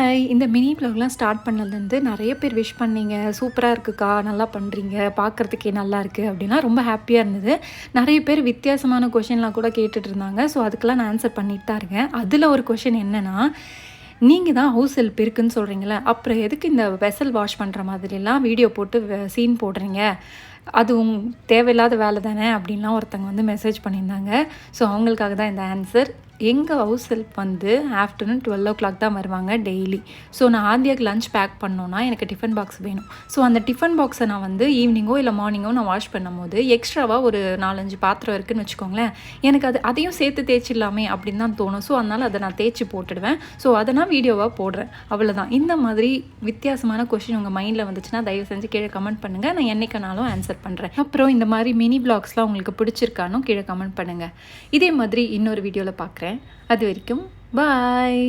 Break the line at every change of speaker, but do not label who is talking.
Hi! இந்த mini வ்ளாக்லாம் start பண்ணதுலேருந்து நெறைய பேர் விஷ் பண்ணீங்க. "சூப்பரா இருக்குக்கா, நல்லா பண்ணுறீங்க, பார்க்குறதுக்கே நல்லாயிருக்கு" அப்படின்னா ரொம்ப ஹாப்பியாக இருந்தது. நெறைய பேர் வித்தியாசமான கொஷின்லாம் கூட கேட்டுட்டு இருந்தாங்க. ஸோ அதுக்கெல்லாம் நான் ஆன்சர் பண்ணிட்டு தான் இருக்கேன். அதில் ஒரு கொஷின் என்னென்னா, "நீங்க தான் ஹவுஸ் ஹெல்ப் இருக்குன்னு சொல்கிறீங்கல்ல, அப்புறம் எதுக்கு இந்த வெசல் வாஷ் பண்ணுற மாதிரிலாம் வீடியோ போட்டு சீன் போடுறீங்க? அது தேவையில்லாத வேலை தானே" அப்படின்லாம் ஒருத்தங்க வந்து மெசேஜ் பண்ணியிருந்தாங்க. ஸோ அவங்களுக்காக தான் இந்த ஆன்சர். எங்கள் ஹவுஸ் ஹெல்ப் வந்து ஆஃப்டர்நூன் 12:00 தான் வருவாங்க டெய்லி. ஸோ நான் ஆதியாக்கு லஞ்ச் பேக் பண்ணோன்னா எனக்கு டிஃபன் பாக்ஸ் வேணும். ஸோ அந்த டிஃபன் பாக்ஸை நான் வந்து ஈவினிங்கோ இல்லை மார்னிங்கோ நான் வாஷ் பண்ணும்போது எக்ஸ்ட்ராவாக ஒரு 4-5 பாத்திரம் இருக்குதுன்னு வச்சுக்கோங்களேன், எனக்கு அதையும் சேர்த்து தேய்ச்சிடலாமே அப்படின்னு தான் தோணும். ஸோ அதனால் அதை நான் தேய்ச்சி போட்டுடுவேன். ஸோ அதை நான் வீடியோவாக போடுறேன், அவ்வளோதான். இந்த மாதிரி வித்தியாசமான கொஷின் உங்கள் மைண்டில் வந்துச்சுன்னா தயவு செஞ்சு கீழே கமெண்ட் பண்ணுங்கள். நான் என்னைக்கானாலும் ஆன்சர் பண்ணுறேன். அப்புறம் இந்த மாதிரி மினி வ்ளாக்ஸ்லாம் உங்களுக்கு பிடிச்சிருக்கானும் கீழே கமெண்ட் பண்ணுங்கள். இதே மாதிரி இன்னொரு வீடியோவில் பார்க்குறேன். அது வரைக்கும் பாய்.